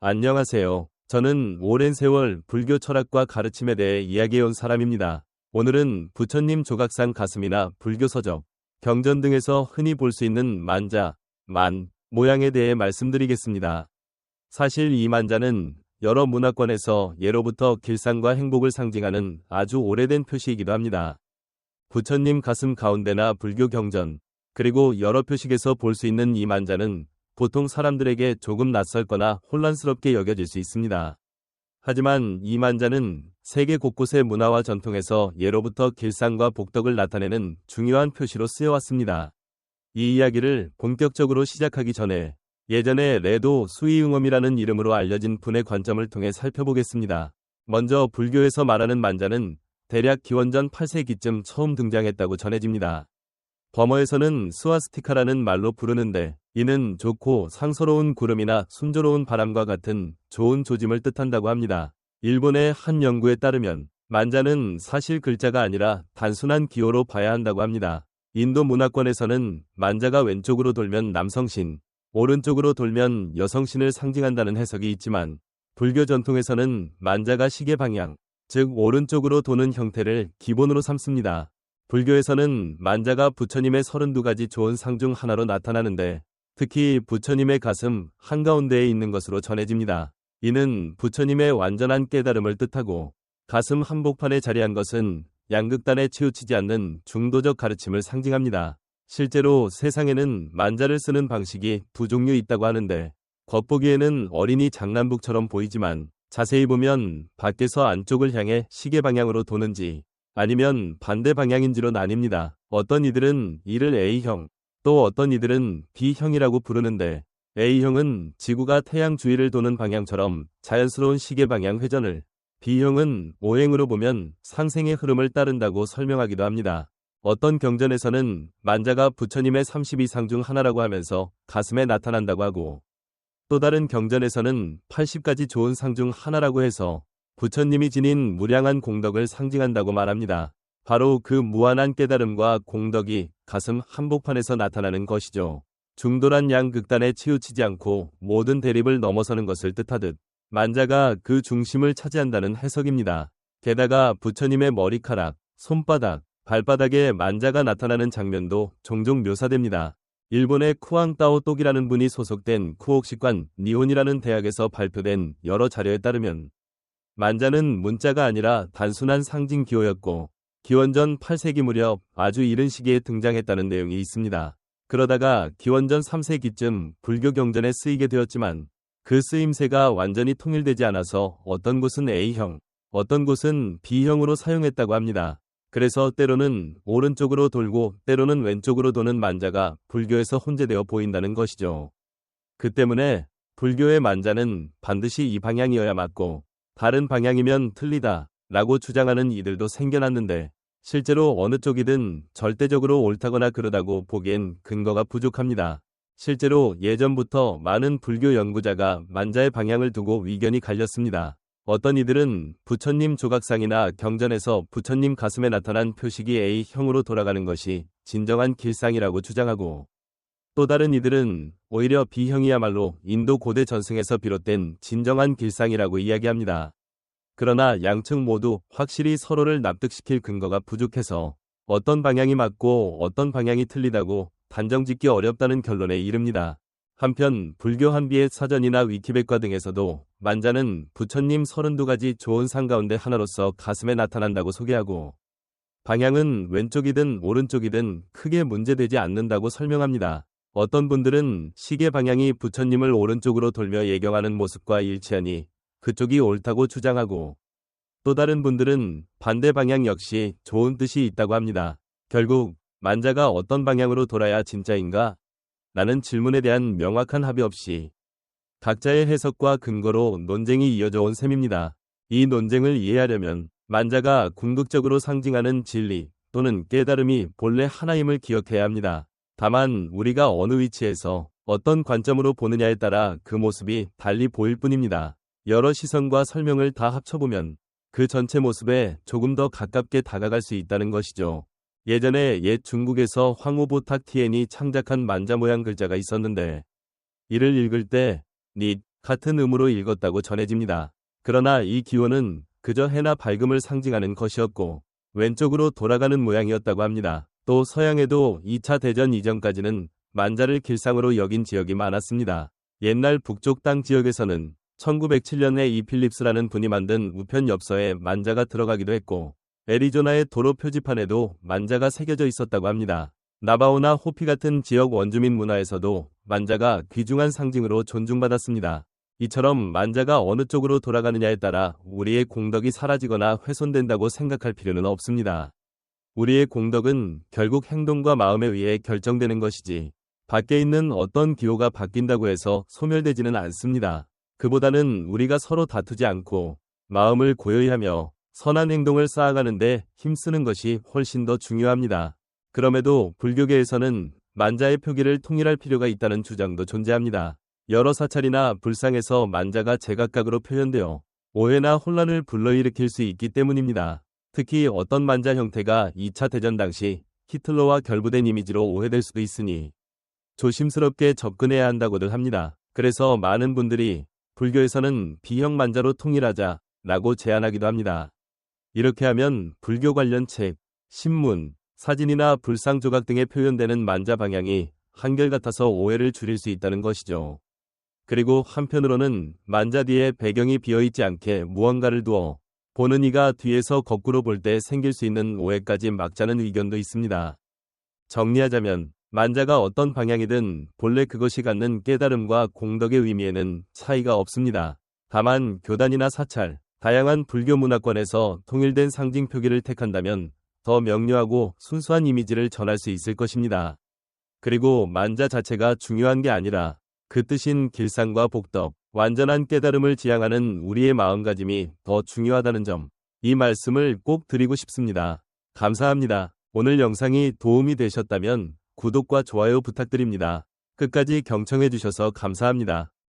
안녕하세요. 저는 오랜 세월 불교 철학과 가르침에 대해 이야기해온 사람입니다. 오늘은 부처님 조각상 가슴이나 불교 서적, 경전 등에서 흔히 볼 수 있는 만자, 모양에 대해 말씀드리겠습니다. 사실 이 만자는 여러 문화권에서 예로부터 길상과 행복을 상징하는 아주 오래된 표시이기도 합니다. 부처님 가슴 가운데나 불교 경전, 그리고 여러 표식에서 볼 수 있는 이 만자는 보통 사람들에게 조금 낯설거나 혼란스럽게 여겨질 수 있습니다. 하지만 이 만자는 세계 곳곳의 문화와 전통에서 예로부터 길상과 복덕을 나타내는 중요한 표시로 쓰여왔습니다. 이 이야기를 본격적으로 시작하기 전에 예전에 레도 수이응엄이라는 이름으로 알려진 분의 관점을 통해 살펴보겠습니다. 먼저 불교에서 말하는 만자는 대략 기원전 8세기쯤 처음 등장했다고 전해집니다. 버머에서는 스와스티카라는 말로 부르는데 이는 좋고 상서로운 구름이나 순조로운 바람과 같은 좋은 조짐을 뜻한다고 합니다. 일본의 한 연구에 따르면 만자는 사실 글자가 아니라 단순한 기호로 봐야 한다고 합니다. 인도 문화권에서는 만자가 왼쪽으로 돌면 남성신, 오른쪽으로 돌면 여성신을 상징한다는 해석이 있지만 불교 전통에서는 만자가 시계 방향, 즉 오른쪽으로 도는 형태를 기본으로 삼습니다. 불교에서는 만자가 부처님의 32가지 좋은 상 중 하나로 나타나는데 특히 부처님의 가슴 한가운데에 있는 것으로 전해집니다. 이는 부처님의 완전한 깨달음을 뜻하고 가슴 한복판에 자리한 것은 양극단에 치우치지 않는 중도적 가르침을 상징합니다. 실제로 세상에는 만자를 쓰는 방식이 두 종류 있다고 하는데 겉보기에는 어린이 장난북처럼 보이지만 자세히 보면 밖에서 안쪽을 향해 시계 방향으로 도는지 아니면 반대 방향인지로 나뉩니다. 어떤 이들은 이를 A형, 또 어떤 이들은 B형이라고 부르는데 A형은 지구가 태양 주위를 도는 방향처럼 자연스러운 시계 방향 회전을, B형은 오행으로 보면 상생의 흐름을 따른다고 설명하기도 합니다. 어떤 경전에서는 만자가 부처님의 32상 중 하나라고 하면서 가슴에 나타난다고 하고 또 다른 경전에서는 80가지 좋은 상 중 하나라고 해서 부처님이 지닌 무량한 공덕을 상징한다고 말합니다. 바로 그 무한한 깨달음과 공덕이 가슴 한복판에서 나타나는 것이죠. 중도란 양극단에 치우치지 않고 모든 대립을 넘어서는 것을 뜻하듯 만자가 그 중심을 차지한다는 해석입니다. 게다가 부처님의 머리카락, 손바닥, 발바닥에 만자가 나타나는 장면도 종종 묘사됩니다. 일본의 쿠앙따오 똑이라는 분이 소속된 쿠옥식관 니혼이라는 대학에서 발표된 여러 자료에 따르면 만자는 문자가 아니라 단순한 상징 기호였고 기원전 8세기 무렵 아주 이른 시기에 등장했다는 내용이 있습니다. 그러다가 기원전 3세기쯤 불교 경전에 쓰이게 되었지만 그 쓰임새가 완전히 통일되지 않아서 어떤 곳은 A형, 어떤 곳은 B형으로 사용했다고 합니다. 그래서 때로는 오른쪽으로 돌고 때로는 왼쪽으로 도는 만자가 불교에서 혼재되어 보인다는 것이죠. 그 때문에 불교의 만자는 반드시 이 방향이어야 맞고 다른 방향이면 틀리다 라고 주장하는 이들도 생겨났는데 실제로 어느 쪽이든 절대적으로 옳다거나 그러다고 보기엔 근거가 부족합니다. 실제로 예전부터 많은 불교 연구자가 만자의 방향을 두고 의견이 갈렸습니다. 어떤 이들은 부처님 조각상이나 경전에서 부처님 가슴에 나타난 표식이 A형으로 돌아가는 것이 진정한 길상이라고 주장하고 또 다른 이들은 오히려 B형이야말로 인도 고대 전승에서 비롯된 진정한 길상이라고 이야기합니다. 그러나 양측 모두 확실히 서로를 납득시킬 근거가 부족해서 어떤 방향이 맞고 어떤 방향이 틀리다고 단정짓기 어렵다는 결론에 이릅니다. 한편 불교 한비의 사전이나 위키백과 등에서도 만자는 부처님 32가지 좋은 상 가운데 하나로서 가슴에 나타난다고 소개하고 방향은 왼쪽이든 오른쪽이든 크게 문제되지 않는다고 설명합니다. 어떤 분들은 시계 방향이 부처님을 오른쪽으로 돌며 예경하는 모습과 일치하니 그쪽이 옳다고 주장하고 또 다른 분들은 반대 방향 역시 좋은 뜻이 있다고 합니다. 결국 만자가 어떤 방향으로 돌아야 진짜인가? 라는 질문에 대한 명확한 합의 없이 각자의 해석과 근거로 논쟁이 이어져 온 셈입니다. 이 논쟁을 이해하려면 만자가 궁극적으로 상징하는 진리 또는 깨달음이 본래 하나임을 기억해야 합니다. 다만 우리가 어느 위치에서 어떤 관점으로 보느냐에 따라 그 모습이 달리 보일 뿐입니다. 여러 시선과 설명을 다 합쳐보면 그 전체 모습에 조금 더 가깝게 다가갈 수 있다는 것이죠. 예전에 옛 중국에서 황후보탁 티엔이 창작한 만자 모양 글자가 있었는데 이를 읽을 때 닛, 같은 의무로 읽었다고 전해집니다. 그러나 이 기호는 그저 해나 밝음을 상징하는 것이었고 왼쪽으로 돌아가는 모양이었다고 합니다. 또 서양에도 2차 대전 이전까지는 만자를 길상으로 여긴 지역이 많았습니다. 옛날 북쪽 땅 지역에서는 1907년에 이 필립스라는 분이 만든 우편 엽서에 만자가 들어가기도 했고 애리조나의 도로 표지판에도 만자가 새겨져 있었다고 합니다. 나바오나 호피 같은 지역 원주민 문화에서도 만자가 귀중한 상징으로 존중받았습니다. 이처럼 만자가 어느 쪽으로 돌아가느냐에 따라 우리의 공덕이 사라지거나 훼손된다고 생각할 필요는 없습니다. 우리의 공덕은 결국 행동과 마음에 의해 결정되는 것이지 밖에 있는 어떤 기호가 바뀐다고 해서 소멸되지는 않습니다. 그보다는 우리가 서로 다투지 않고 마음을 고요히 하며 선한 행동을 쌓아가는데 힘쓰는 것이 훨씬 더 중요합니다. 그럼에도 불교계에서는 만자의 표기를 통일할 필요가 있다는 주장도 존재합니다. 여러 사찰이나 불상에서 만자가 제각각으로 표현되어 오해나 혼란을 불러일으킬 수 있기 때문입니다. 특히 어떤 만자 형태가 2차 대전 당시 히틀러와 결부된 이미지로 오해될 수도 있으니 조심스럽게 접근해야 한다고들 합니다. 그래서 많은 분들이 불교에서는 B형 만자로 통일하자 라고 제안하기도 합니다. 이렇게 하면 불교 관련 책, 신문, 사진이나 불상 조각 등에 표현되는 만자 방향이 한결같아서 오해를 줄일 수 있다는 것이죠. 그리고 한편으로는 만자 뒤에 배경이 비어있지 않게 무언가를 두어 보는 이가 뒤에서 거꾸로 볼 때 생길 수 있는 오해까지 막자는 의견도 있습니다. 정리하자면 만자가 어떤 방향이든 본래 그것이 갖는 깨달음과 공덕의 의미에는 차이가 없습니다. 다만 교단이나 사찰, 다양한 불교 문화권에서 통일된 상징 표기를 택한다면 더 명료하고 순수한 이미지를 전할 수 있을 것입니다. 그리고 만자 자체가 중요한 게 아니라 그 뜻인 길상과 복덕, 완전한 깨달음을 지향하는 우리의 마음가짐이 더 중요하다는 점, 이 말씀을 꼭 드리고 싶습니다. 감사합니다. 오늘 영상이 도움이 되셨다면 구독과 좋아요 부탁드립니다. 끝까지 경청해 주셔서 감사합니다.